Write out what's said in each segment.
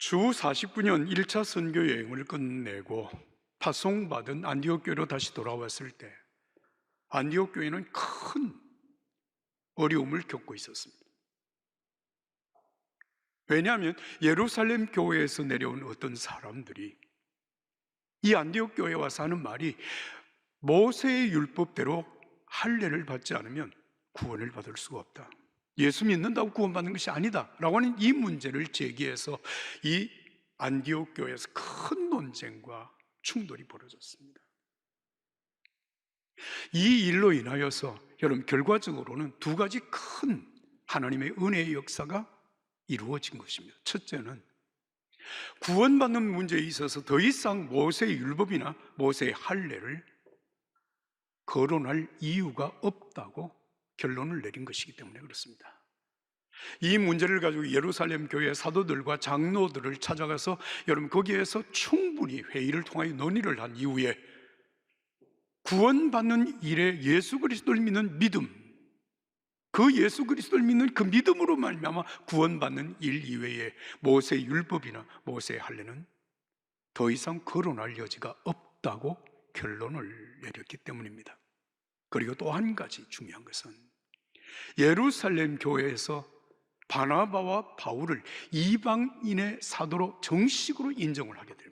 주 49년 1차 선교 여행을 끝내고 파송받은 안디옥 교회로 다시 돌아왔을 때 안디옥 교회는 큰 어려움을 겪고 있었습니다. 왜냐하면 예루살렘 교회에서 내려온 어떤 사람들이 이 안디옥 교회에 와서 하는 말이 모세의 율법대로 할례를 받지 않으면 구원을 받을 수가 없다. 예수 믿는다고 구원받는 것이 아니다 라고 하는 이 문제를 제기해서 이 안디옥 교회에서 큰 논쟁과 충돌이 벌어졌습니다. 이 일로 인하여서 여러분 결과적으로는 두 가지 큰 하나님의 은혜의 역사가 이루어진 것입니다. 첫째는 구원받는 문제에 있어서 더 이상 모세의 율법이나 모세의 할례를 거론할 이유가 없다고 결론을 내린 것이기 때문에 그렇습니다. 이 문제를 가지고 예루살렘 교회 사도들과 장로들을 찾아가서 여러분 거기에서 충분히 회의를 통하여 논의를 한 이후에 구원받는 일에 예수 그리스도를 믿는 믿음, 그 예수 그리스도를 믿는 그 믿음으로 말미암아 구원받는 일 이외에 모세의 율법이나 모세의 할례는 더 이상 거론할 여지가 없다고 결론을 내렸기 때문입니다. 그리고 또 한 가지 중요한 것은 예루살렘 교회에서 바나바와 바울을 이방인의 사도로 정식으로 인정을 하게 됩니다.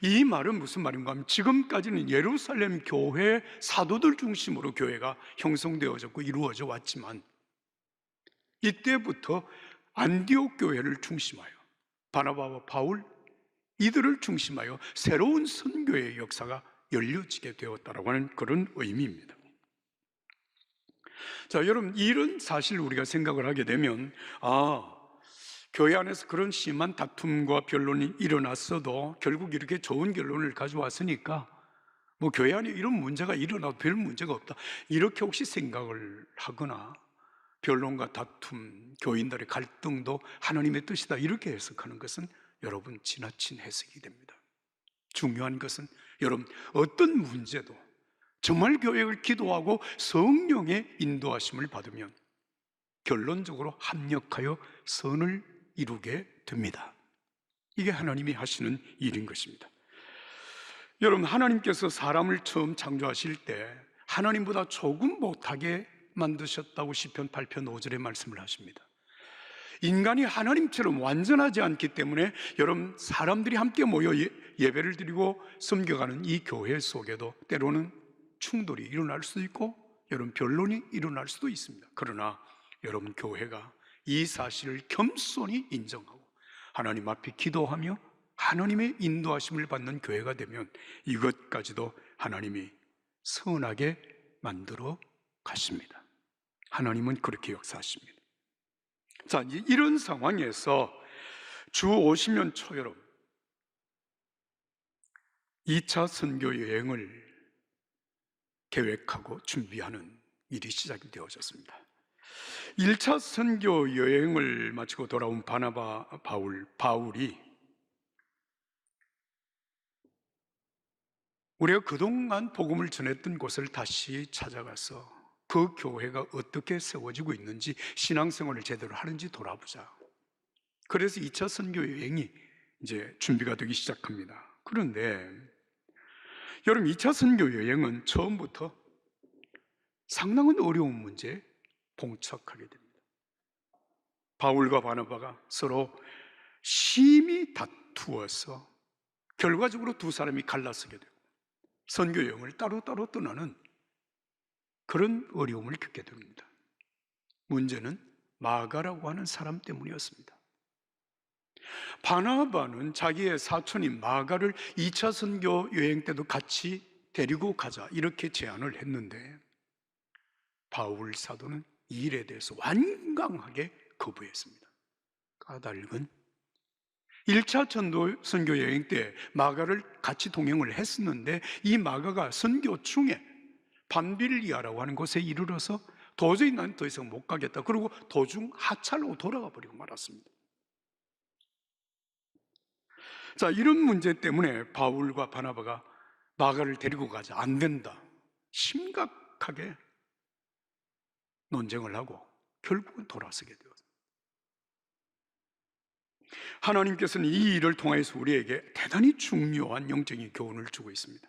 이 말은 무슨 말인가 하면 지금까지는 예루살렘 교회 사도들 중심으로 교회가 형성되어졌고 이루어져 왔지만 이때부터 안디옥 교회를 중심하여 바나바와 바울 이들을 중심하여 새로운 선교의 역사가 열려지게 되었다라고 하는 그런 의미입니다. 자, 여러분 이런 사실 우리가 생각을 하게 되면 교회 안에서 그런 심한 다툼과 변론이 일어났어도 결국 이렇게 좋은 결론을 가져왔으니까 뭐 교회 안에 이런 문제가 일어나도 별 문제가 없다 이렇게 혹시 생각을 하거나 변론과 다툼, 교인들의 갈등도 하나님의 뜻이다 이렇게 해석하는 것은 여러분 지나친 해석이 됩니다. 중요한 것은 여러분 어떤 문제도 정말 교회를 기도하고 성령의 인도하심을 받으면 결론적으로 합력하여 선을 이루게 됩니다. 이게 하나님이 하시는 일인 것입니다. 여러분 하나님께서 사람을 처음 창조하실 때 하나님보다 조금 못하게 만드셨다고 시편 8편 5절에 말씀을 하십니다. 인간이 하나님처럼 완전하지 않기 때문에 여러분 사람들이 함께 모여 예배를 드리고 섬겨가는 이 교회 속에도 때로는 충돌이 일어날 수도 있고 여러분 변론이 일어날 수도 있습니다. 그러나 여러분 교회가 이 사실을 겸손히 인정하고 하나님 앞에 기도하며 하나님의 인도하심을 받는 교회가 되면 이것까지도 하나님이 선하게 만들어 가십니다. 하나님은 그렇게 역사하십니다. 자, 이런 상황에서 주 50년 초여름 2차 선교 여행을 계획하고 준비하는 일이 시작이 되어졌습니다. 1차 선교 여행을 마치고 돌아온 바나바, 바울이 우리가 그동안 복음을 전했던 곳을 다시 찾아가서 그 교회가 어떻게 세워지고 있는지 신앙생활을 제대로 하는지 돌아보자. 그래서 2차 선교 여행이 이제 준비가 되기 시작합니다. 그런데 여러분 2차 선교 여행은 처음부터 상당한 어려운 문제에 봉착하게 됩니다. 바울과 바나바가 서로 심히 다투어서 결과적으로 두 사람이 갈라서게 되고 선교 여행을 따로따로 떠나는 그런 어려움을 겪게 됩니다. 문제는 마가라고 하는 사람 때문이었습니다. 바나바는 자기의 사촌인 마가를 2차 선교 여행 때도 같이 데리고 가자 이렇게 제안을 했는데 바울 사도는 이 일에 대해서 완강하게 거부했습니다. 까닭은 1차 전도 선교 여행 때 마가를 같이 동행을 했었는데 이 마가가 선교 중에 밤빌리아라고 하는 곳에 이르러서 도저히 난 더 이상 못 가겠다. 그리고 도중 하차로 돌아가 버리고 말았습니다. 자, 이런 문제 때문에 바울과 바나바가 마가를 데리고 가자 안 된다. 심각하게 논쟁을 하고 결국은 돌아서게 되었습니다. 하나님께서는 이 일을 통해서 우리에게 대단히 중요한 영적인 교훈을 주고 있습니다.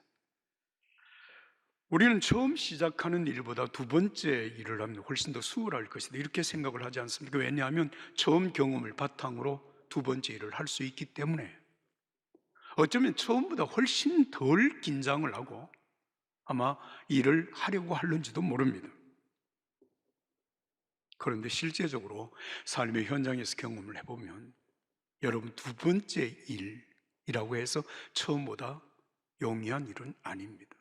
우리는 처음 시작하는 일보다 두 번째 일을 하면 훨씬 더 수월할 것이다, 이렇게 생각을 하지 않습니까? 왜냐하면 처음 경험을 바탕으로 두 번째 일을 할 수 있기 때문에. 어쩌면 처음보다 훨씬 덜 긴장을 하고 아마 일을 하려고 하는지도 모릅니다. 그런데 실제적으로 삶의 현장에서 경험을 해보면 여러분, 두 번째 일이라고 해서 처음보다 용이한 일은 아닙니다.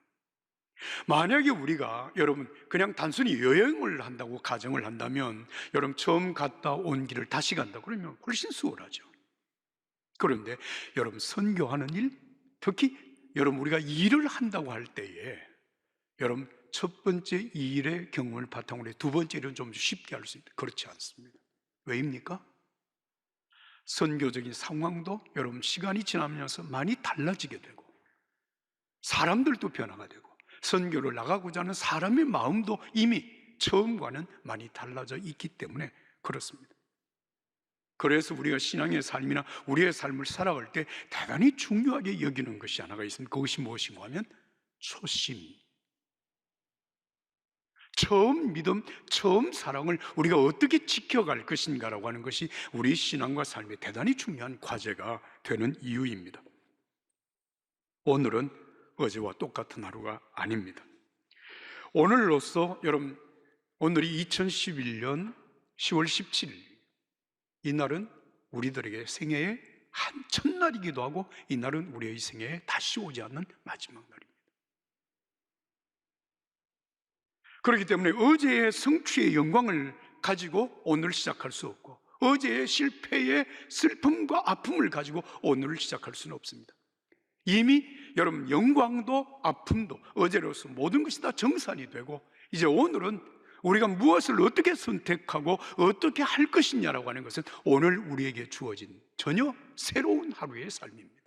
만약에 우리가 여러분 그냥 단순히 여행을 한다고 가정을 한다면 여러분 처음 갔다 온 길을 다시 간다 그러면 훨씬 수월하죠. 그런데 여러분 선교하는 일, 특히 여러분 우리가 일을 한다고 할 때에 여러분 첫 번째 일의 경험을 바탕으로 해 두 번째 일은 좀 쉽게 할 수 있다, 그렇지 않습니다. 왜입니까? 선교적인 상황도 여러분 시간이 지나면서 많이 달라지게 되고 사람들도 변화가 되고 선교를 나가고자 하는 사람의 마음도 이미 처음과는 많이 달라져 있기 때문에 그렇습니다. 그래서 우리가 신앙의 삶이나 우리의 삶을 살아갈 때 대단히 중요하게 여기는 것이 하나가 있습니다. 그것이 무엇인가 하면 초심. 처음 믿음, 처음 사랑을 우리가 어떻게 지켜갈 것인가라고 하는 것이 우리 신앙과 삶에 대단히 중요한 과제가 되는 이유입니다. 오늘은 어제와 똑같은 하루가 아닙니다. 오늘로써 여러분, 오늘이 2011년 10월 17일, 이날은 우리들에게 생애의 한 첫날이기도 하고 이날은 우리의 생애에 다시 오지 않는 마지막 날입니다. 그렇기 때문에 어제의 성취의 영광을 가지고 오늘 시작할 수 없고 어제의 실패의 슬픔과 아픔을 가지고 오늘을 시작할 수는 없습니다. 이미 여러분 영광도 아픔도 어제로서 모든 것이 다 정산이 되고 이제 오늘은 우리가 무엇을 어떻게 선택하고 어떻게 할 것이냐라고 하는 것은 오늘 우리에게 주어진 전혀 새로운 하루의 삶입니다.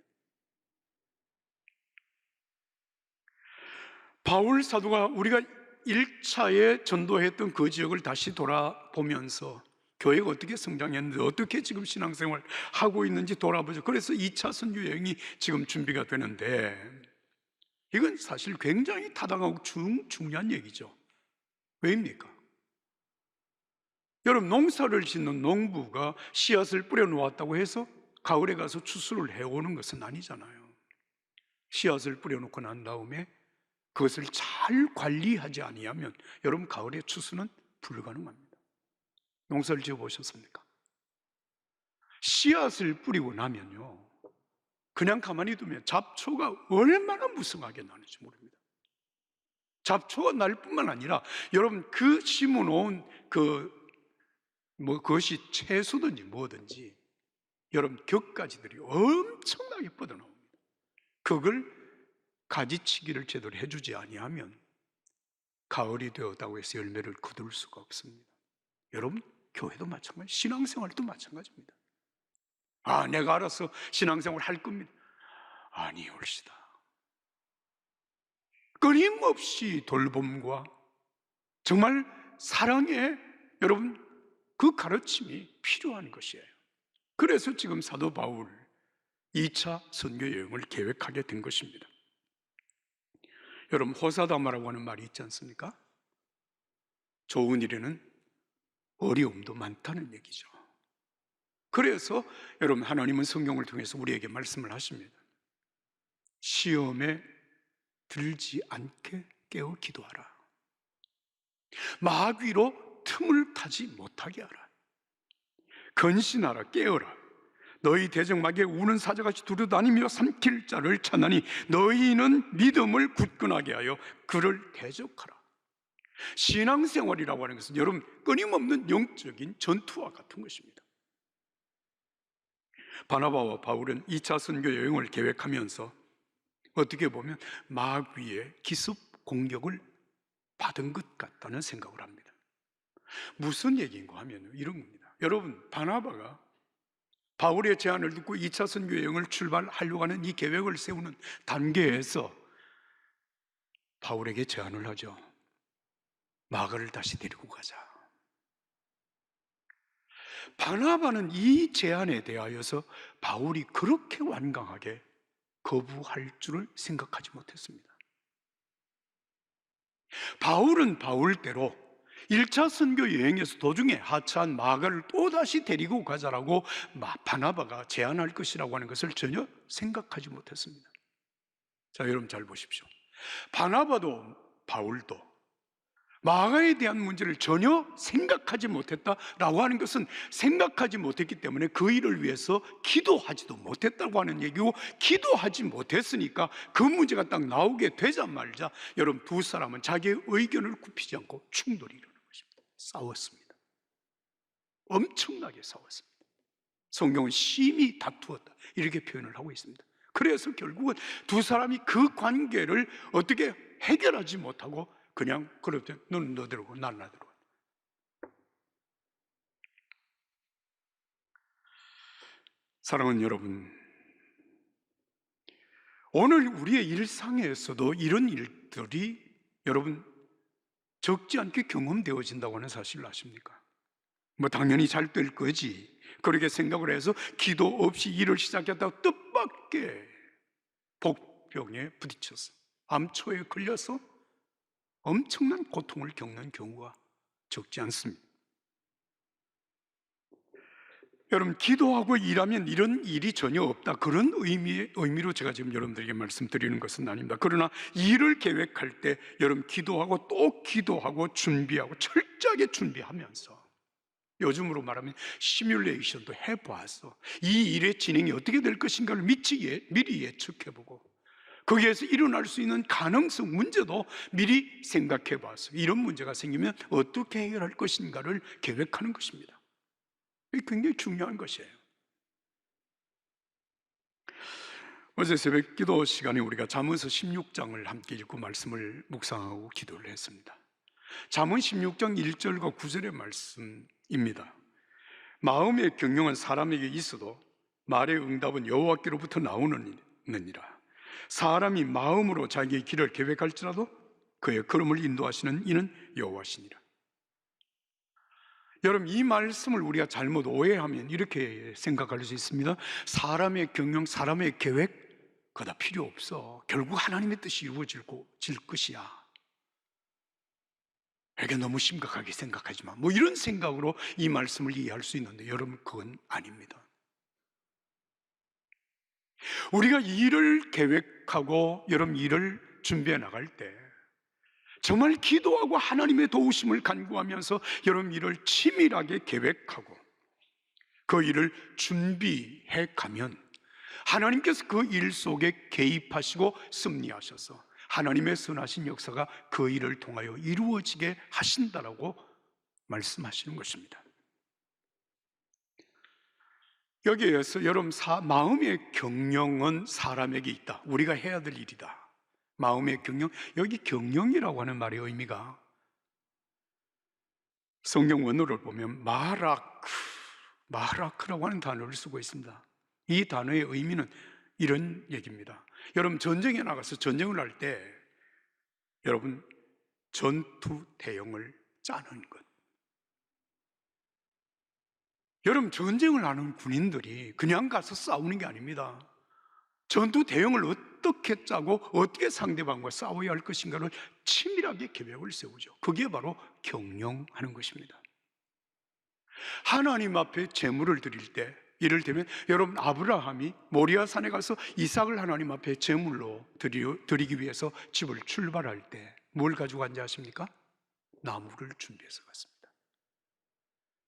바울 사도가 우리가 1차에 전도했던 그 지역을 다시 돌아보면서 교회가 어떻게 성장했는지 어떻게 지금 신앙생활 하고 있는지 돌아보죠. 그래서 2차 선교 여행이 지금 준비가 되는데 이건 사실 굉장히 타당하고 중요한 얘기죠. 왜입니까? 여러분 농사를 짓는 농부가 씨앗을 뿌려놓았다고 해서 가을에 가서 추수를 해오는 것은 아니잖아요. 씨앗을 뿌려놓고 난 다음에 그것을 잘 관리하지 아니하면 여러분 가을에 추수는 불가능합니다. 농사를 지어보셨습니까? 씨앗을 뿌리고 나면요 그냥 가만히 두면 잡초가 얼마나 무성하게 나는지 모릅니다. 잡초가 날 뿐만 아니라 여러분 그 심어놓은 그것이 채소든지 뭐든지 여러분 격가지들이 엄청나게 뻗어나옵니다. 그걸 가지치기를 제대로 해주지 아니하면 가을이 되었다고 해서 열매를 거둘 수가 없습니다. 여러분 교회도 마찬가지, 신앙생활도 마찬가지입니다. 내가 알아서 신앙생활 할 겁니다. 아니올시다. 끊임없이 돌봄과 정말 사랑의 여러분 그 가르침이 필요한 것이에요. 그래서 지금 사도 바울 2차 선교 여행을 계획하게 된 것입니다. 여러분 호사다마라고 하는 말이 있지 않습니까? 좋은 일에는 어려움도 많다는 얘기죠. 그래서 여러분 하나님은 성경을 통해서 우리에게 말씀을 하십니다. 시험에 들지 않게 깨어 기도하라. 마귀로 틈을 타지 못하게 하라. 근신하라, 깨어라. 너희 대적마귀에 우는 사자같이 두루다니며 삼킬 자를 찾나니 너희는 믿음을 굳건하게 하여 그를 대적하라. 신앙생활이라고 하는 것은 여러분 끊임없는 영적인 전투와 같은 것입니다. 바나바와 바울은 2차 선교 여행을 계획하면서 어떻게 보면 마귀의 기습 공격을 받은 것 같다는 생각을 합니다. 무슨 얘기인가 하면 이런 겁니다. 여러분 바나바가 바울의 제안을 듣고 2차 선교 여행을 출발하려고 하는 이 계획을 세우는 단계에서 바울에게 제안을 하죠. 마가를 다시 데리고 가자. 바나바는 이 제안에 대하여서 바울이 그렇게 완강하게 거부할 줄을 생각하지 못했습니다. 바울은 바울대로 1차 선교 여행에서 도중에 하차한 마가를 또다시 데리고 가자라고 바나바가 제안할 것이라고 하는 것을 전혀 생각하지 못했습니다. 자, 여러분 잘 보십시오. 바나바도 바울도 마가에 대한 문제를 전혀 생각하지 못했다라고 하는 것은 생각하지 못했기 때문에 그 일을 위해서 기도하지도 못했다고 하는 얘기고, 기도하지 못했으니까 그 문제가 딱 나오게 되자마자 여러분 두 사람은 자기의 의견을 굽히지 않고 충돌이 일어난 것입니다. 싸웠습니다. 엄청나게 싸웠습니다. 성경은 심히 다투었다 이렇게 표현을 하고 있습니다. 그래서 결국은 두 사람이 그 관계를 어떻게 해결하지 못하고 그냥 그렇게 너는 너대로 나는 나대로. 사랑하는 여러분, 오늘 우리의 일상에서도 이런 일들이 여러분 적지 않게 경험되어진다고 하는 사실을 아십니까? 뭐 당연히 잘 될 거지 그렇게 생각을 해서 기도 없이 일을 시작했다가 뜻밖의 복병에 부딪혀서 암초에 걸려서 엄청난 고통을 겪는 경우가 적지 않습니다. 여러분, 기도하고 일하면 이런 일이 전혀 없다, 그런 의미로 제가 지금 여러분들에게 말씀드리는 것은 아닙니다. 그러나 일을 계획할 때 여러분 기도하고 또 기도하고 준비하고 철저하게 준비하면서, 요즘으로 말하면 시뮬레이션도 해보아서 이 일의 진행이 어떻게 될 것인가를 미리 예측해보고 거기에서 일어날 수 있는 가능성 문제도 미리 생각해 봐서 이런 문제가 생기면 어떻게 해결할 것인가를 계획하는 것입니다. 이게 굉장히 중요한 것이에요. 어제 새벽 기도 시간에 우리가 잠언서 16장을 함께 읽고 말씀을 묵상하고 기도를 했습니다. 잠언 16장 1절과 9절의 말씀입니다. 마음의 경영은 사람에게 있어도 말의 응답은 여호와께로부터 나오느니라. 사람이 마음으로 자기의 길을 계획할지라도 그의 걸음을 인도하시는 이는 여호와시니라. 여러분, 이 말씀을 우리가 잘못 오해하면 이렇게 생각할 수 있습니다. 사람의 경영, 사람의 계획 그거 다 필요 없어. 결국 하나님의 뜻이 이루어질 것이야. 이게 너무 심각하게 생각하지 마. 뭐 이런 생각으로 이 말씀을 이해할 수 있는데 여러분, 그건 아닙니다. 우리가 일을 계획하고 여러분 일을 준비해 나갈 때 정말 기도하고 하나님의 도우심을 간구하면서 여러분 일을 치밀하게 계획하고 그 일을 준비해 가면 하나님께서 그 일 속에 개입하시고 섭리하셔서 하나님의 선하신 역사가 그 일을 통하여 이루어지게 하신다라고 말씀하시는 것입니다. 여기에서 여러분 마음의 경영은 사람에게 있다. 우리가 해야 될 일이다. 마음의 경영, 여기 경영이라고 하는 말의 의미가 성경 원어를 보면 마라크라고 하는 단어를 쓰고 있습니다. 이 단어의 의미는 이런 얘기입니다. 여러분 전쟁에 나가서 전쟁을 할 때 여러분 전투 대형을 짜는 것. 여러분 전쟁을 하는 군인들이 그냥 가서 싸우는 게 아닙니다. 전투 대형을 어떻게 짜고 어떻게 상대방과 싸워야 할 것인가를 치밀하게 계획을 세우죠. 그게 바로 경영하는 것입니다. 하나님 앞에 제물을 드릴 때, 예를 들면 여러분 아브라함이 모리아산에 가서 이삭을 하나님 앞에 제물로 드리기 위해서 집을 출발할 때 뭘 가지고 간지 아십니까? 나무를 준비해서 갔습니다.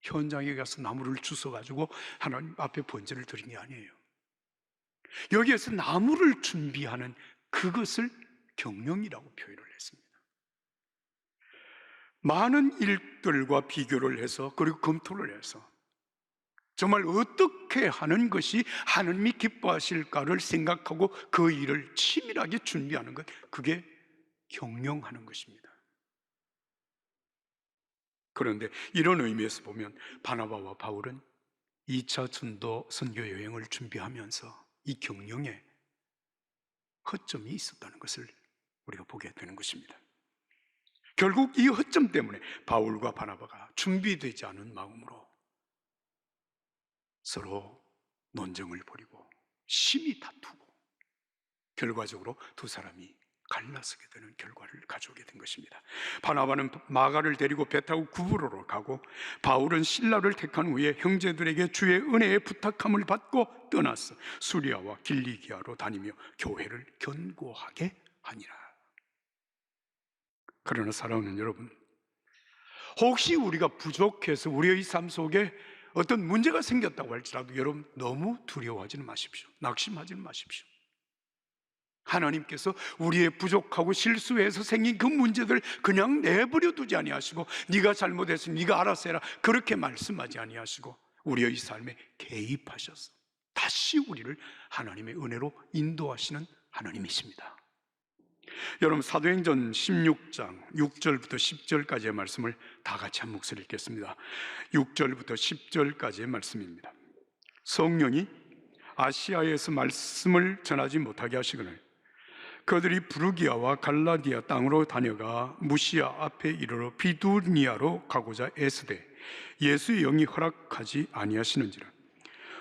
현장에 가서 나무를 주워가지고 하나님 앞에 번제를 드린 게 아니에요. 여기에서 나무를 준비하는 그것을 경영이라고 표현을 했습니다. 많은 일들과 비교를 해서 그리고 검토를 해서 정말 어떻게 하는 것이 하나님이 기뻐하실까를 생각하고 그 일을 치밀하게 준비하는 것, 그게 경영하는 것입니다. 그런데 이런 의미에서 보면 바나바와 바울은 2차 전도 선교 여행을 준비하면서 이 경영에 허점이 있었다는 것을 우리가 보게 되는 것입니다. 결국 이 허점 때문에 바울과 바나바가 준비되지 않은 마음으로 서로 논쟁을 벌이고 심히 다투고 결과적으로 두 사람이 갈라서게 되는 결과를 가져오게 된 것입니다. 바나바는 마가를 데리고 배 타고 구브로로 가고, 바울은 실라를 택한 후에 형제들에게 주의 은혜의 부탁함을 받고 떠났어 수리아와 길리기아로 다니며 교회를 견고하게 하니라. 그러나 사랑하는 여러분, 혹시 우리가 부족해서 우리의 삶 속에 어떤 문제가 생겼다고 할지라도 여러분 너무 두려워하지는 마십시오. 낙심하지는 마십시오. 하나님께서 우리의 부족하고 실수해서 생긴 그 문제들 그냥 내버려 두지 아니하시고, 네가 잘못했으면 네가 알아서 해라, 그렇게 말씀하지 아니하시고 우리의 삶에 개입하셔서 다시 우리를 하나님의 은혜로 인도하시는 하나님이십니다. 여러분, 사도행전 16장 6절부터 10절까지의 말씀을 다 같이 한 목소리 읽겠습니다. 6절부터 10절까지의 말씀입니다. 성령이 아시아에서 말씀을 전하지 못하게 하시거늘 그들이 부르기아와 갈라디아 땅으로 다녀가 무시아 앞에 이르러 비두니아로 가고자 애쓰되 예수의 영이 허락하지 아니하시는지라.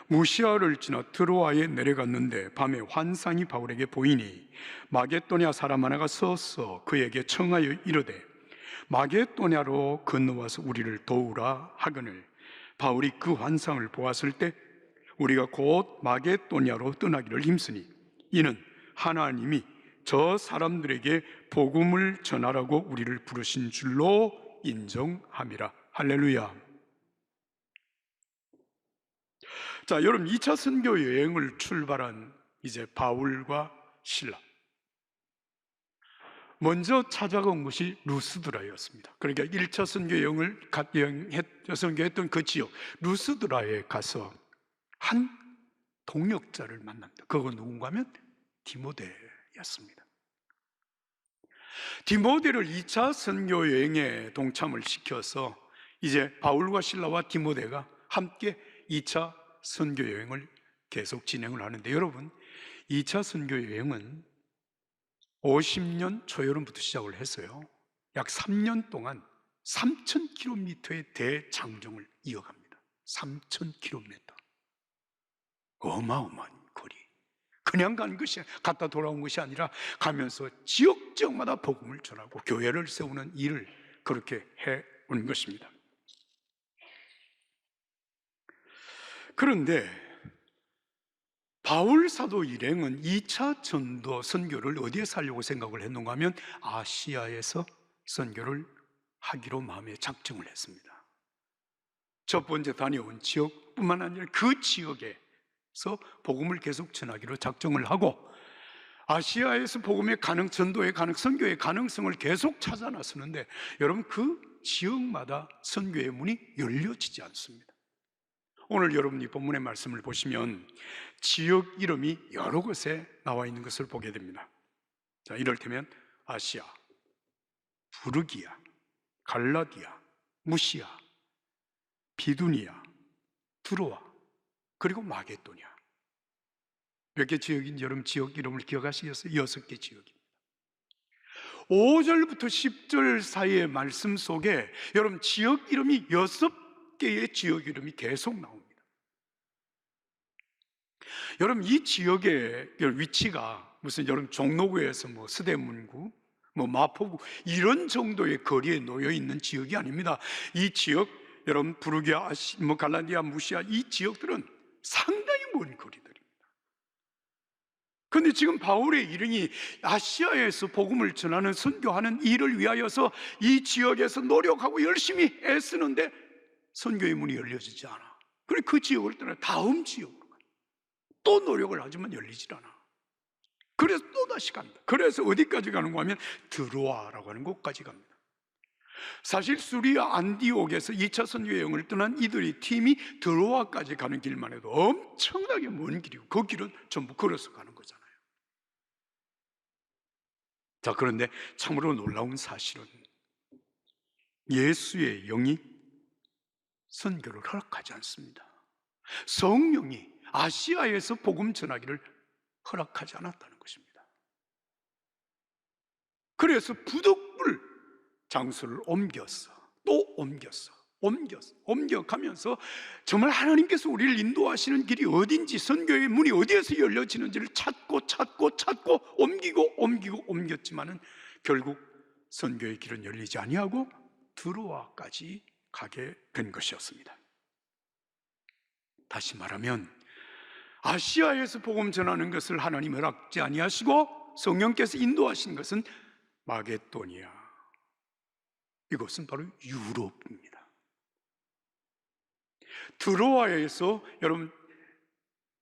무시아를 지나 트로아에 내려갔는데 밤에 환상이 바울에게 보이니 마게도냐 사람 하나가 서서 그에게 청하여 이르되 마게도냐로 건너와서 우리를 도우라 하거늘 바울이 그 환상을 보았을 때 우리가 곧 마게도냐로 떠나기를 힘쓰니 이는 하나님이 저 사람들에게 복음을 전하라고 우리를 부르신 줄로 인정함이라. 할렐루야. 자, 여러분, 2차 선교 여행을 출발한 이제 바울과 실라, 먼저 찾아간 곳이 루스드라였습니다. 그러니까 1차 선교 여행을 선교했던 그 지역 루스드라에 가서 한 동역자를 만납니다. 그건 누군가 하면 디모데였습니다. 디모데를 2차 선교 여행에 동참을 시켜서 이제 바울과 실라와 디모데가 함께 2차 선교 여행을 계속 진행을 하는데, 여러분, 2차 선교 여행은 50년 초여름부터 시작을 했어요. 약 3년 동안 3,000km의 대장정을 이어갑니다. 3,000km. 어마어마한 거리. 그냥 간 것이, 갔다 돌아온 것이 아니라 가면서 지역마다 복음을 전하고 교회를 세우는 일을 그렇게 해온 것입니다. 그런데 바울 사도 일행은 2차 전도 선교를 어디에서 하려고 생각을 했는가 하면 아시아에서 선교를 하기로 마음에 작정을 했습니다. 첫 번째 다녀온 지역뿐만 아니라 그 지역에서 복음을 계속 전하기로 작정을 하고, 아시아에서 복음의 전도의 선교의 가능성을 계속 찾아 나서는데, 여러분, 그 지역마다 선교의 문이 열려지지 않습니다. 오늘 여러분이 본문의 말씀을 보시면 지역 이름이 여러 곳에 나와 있는 것을 보게 됩니다. 자, 이를테면 아시아, 부르기아, 갈라디아, 무시아, 비두니아, 트로아, 그리고 마게도냐. 몇 개 지역인지 여러분 지역 이름을 기억하시겠어요? 6개 지역입니다. 5절부터 10절 사이의 말씀 속에 여러분 지역 이름이 6개의 지역 이름이 계속 나옵니다. 여러분, 이 지역의 위치가 무슨 여러분 종로구에서 뭐 서대문구, 뭐 마포구 이런 정도의 거리에 놓여 있는 지역이 아닙니다. 이 지역, 여러분 부르기아, 뭐 갈라디아, 무시아, 이 지역들은 상당히 먼 거리들입니다. 그런데 지금 바울의 일행이 아시아에서 복음을 전하는 선교하는 일을 위하여서 이 지역에서 노력하고 열심히 애쓰는데 선교의 문이 열려지지 않아. 그리고 그 지역을 떠나 다음 지역으로 가요. 또 노력을 하지만 열리질 않아. 그래서 또 다시 갑니다. 그래서 어디까지 가는가 하면 드로아라고 하는 곳까지 갑니다. 사실 수리아 안디옥에서 2차 선교 여행을 떠난 이들의 팀이 드로아까지 가는 길만 해도 엄청나게 먼 길이고, 그 길은 전부 걸어서 가는 거잖아요. 자, 그런데 참으로 놀라운 사실은 예수의 영이 선교를 허락하지 않습니다. 성령이 아시아에서 복음 전하기를 허락하지 않았다는 것입니다. 그래서 부득불 장소를 옮겼어. 또 옮겼어. 옮겨가면서 정말 하나님께서 우리를 인도하시는 길이 어딘지, 선교의 문이 어디에서 열려지는지를 찾고 옮겼지만은 결국 선교의 길은 열리지 아니하고 드로아까지 가게 된 것이었습니다. 다시 말하면 아시아에서 복음 전하는 것을 하나님 허락지 아니하시고 성령께서 인도하신 것은 마게도니아, 이것은 바로 유럽입니다. 드로아에서, 여러분,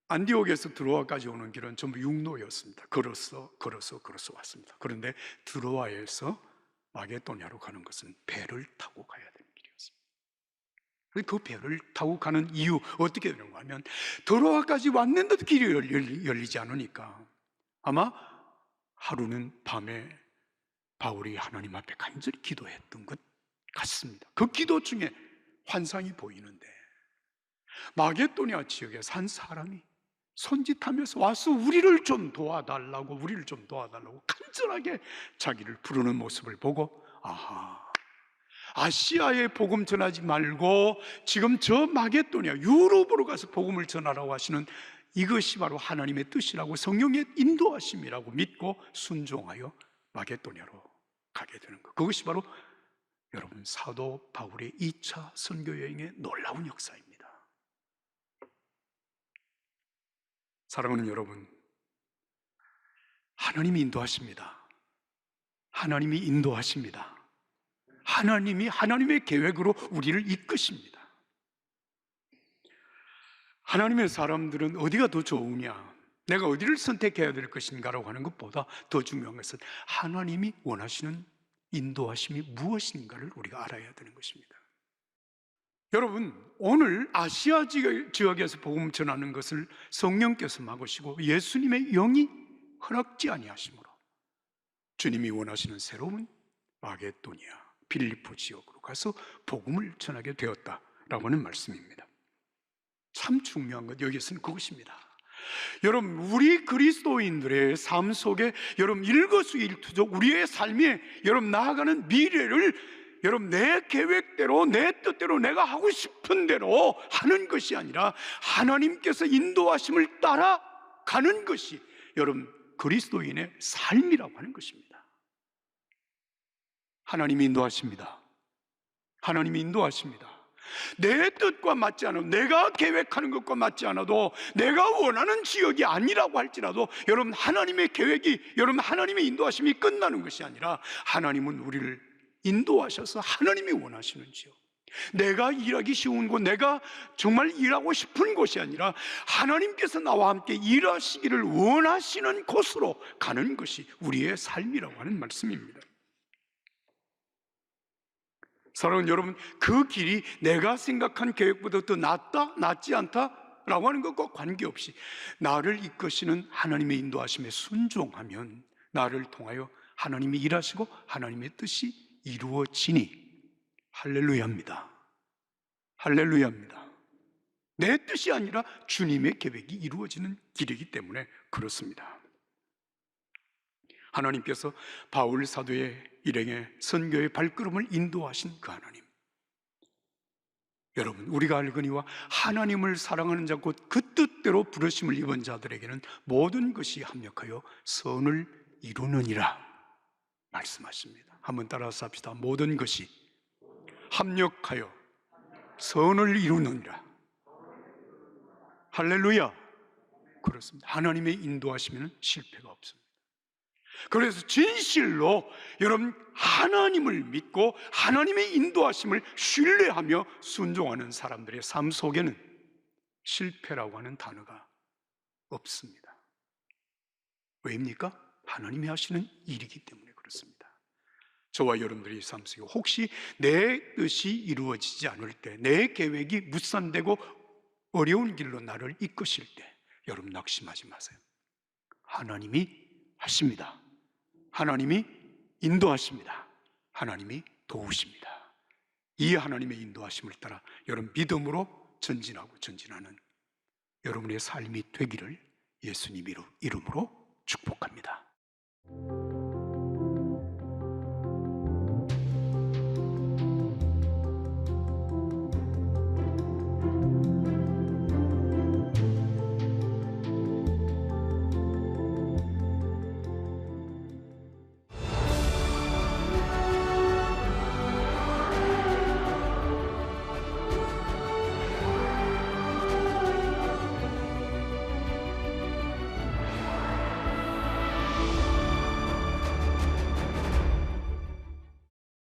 안디옥에서 드로아까지 오는 길은 전부 육로였습니다. 걸어서 왔습니다. 그런데 드로아에서 마게도냐로 가는 것은 배를 타고 가야 되는 길이었습니다. 그 배를 타고 가는 이유, 어떻게 되는가 하면 드로아까지 왔는데도 길이 열리지 않으니까 아마 하루는 밤에 바울이 하나님 앞에 간절히 기도했던 것 같습니다. 그 기도 중에 환상이 보이는데 마게도냐 지역에 산 사람이 손짓하면서 와서 우리를 좀 도와달라고 간절하게 자기를 부르는 모습을 보고, 아하, 아시아에 복음 전하지 말고 지금 저 마게도냐 유럽으로 가서 복음을 전하라고 하시는 이것이 바로 하나님의 뜻이라고, 성령의 인도하심이라고 믿고 순종하여 마게도냐로 가게 되는 것. 그것이 바로 여러분 사도 바울의 2차 선교 여행의 놀라운 역사입니다. 사랑하는 여러분, 하나님이 인도하십니다. 하나님이 인도하십니다. 하나님이 하나님의 계획으로 우리를 이끄십니다. 하나님의 사람들은 어디가 더 좋으냐, 내가 어디를 선택해야 될 것인가라고 하는 것보다 더 중요한 것은 하나님이 원하시는 인도하심이 무엇인가를 우리가 알아야 되는 것입니다. 여러분, 오늘 아시아 지역에서 복음 전하는 것을 성령께서 막으시고 예수님의 영이 허락지 아니하심으로 주님이 원하시는 새로운 마게도니아, 빌립보 지역으로 가서 복음을 전하게 되었다라고 하는 말씀입니다. 참 중요한 것 여기서는 그것입니다. 여러분, 우리 그리스도인들의 삶 속에 여러분 일거수일투족 우리의 삶에 여러분 나아가는 미래를 여러분 내 계획대로, 내 뜻대로, 내가 하고 싶은 대로 하는 것이 아니라 하나님께서 인도하심을 따라가는 것이 여러분 그리스도인의 삶이라고 하는 것입니다. 하나님이 인도하십니다. 하나님이 인도하십니다. 내 뜻과 맞지 않아도, 내가 계획하는 것과 맞지 않아도, 내가 원하는 지역이 아니라고 할지라도 여러분 하나님의 계획이, 여러분 하나님의 인도하심이 끝나는 것이 아니라 하나님은 우리를 인도하셔서 하나님이 원하시는 지역, 내가 일하기 쉬운 곳, 내가 정말 일하고 싶은 곳이 아니라 하나님께서 나와 함께 일하시기를 원하시는 곳으로 가는 것이 우리의 삶이라고 하는 말씀입니다. 사랑하는 여러분, 그 길이 내가 생각한 계획보다 더 낫다, 낫지 않다 라고 하는 것과 관계없이 나를 이끄시는 하나님의 인도하심에 순종하면 나를 통하여 하나님이 일하시고 하나님의 뜻이 이루어지니 할렐루야입니다. 할렐루야입니다. 내 뜻이 아니라 주님의 계획이 이루어지는 길이기 때문에 그렇습니다. 하나님께서 바울 사도의 일행의 선교의 발걸음을 인도하신 그 하나님, 여러분 우리가 알거니와 하나님을 사랑하는 자 곧 그 뜻대로 부르심을 입은 자들에게는 모든 것이 합력하여 선을 이루느니라 말씀하십니다. 한번 따라서 합시다. 모든 것이 합력하여 선을 이루느니라. 할렐루야. 그렇습니다. 하나님의 인도하시면 실패가 없습니다. 그래서 진실로 여러분 하나님을 믿고 하나님의 인도하심을 신뢰하며 순종하는 사람들의 삶 속에는 실패라고 하는 단어가 없습니다. 왜입니까? 하나님이 하시는 일이기 때문에 그렇습니다. 저와 여러분들의 삶 속에 혹시 내 뜻이 이루어지지 않을 때, 내 계획이 무산되고 어려운 길로 나를 이끄실 때 여러분 낙심하지 마세요. 하나님이 하십니다. 하나님이 인도하십니다. 하나님이 도우십니다. 이 하나님의 인도하심을 따라 여러분 믿음으로 전진하고 전진하는 여러분의 삶이 되기를 예수님 이름으로 축복합니다.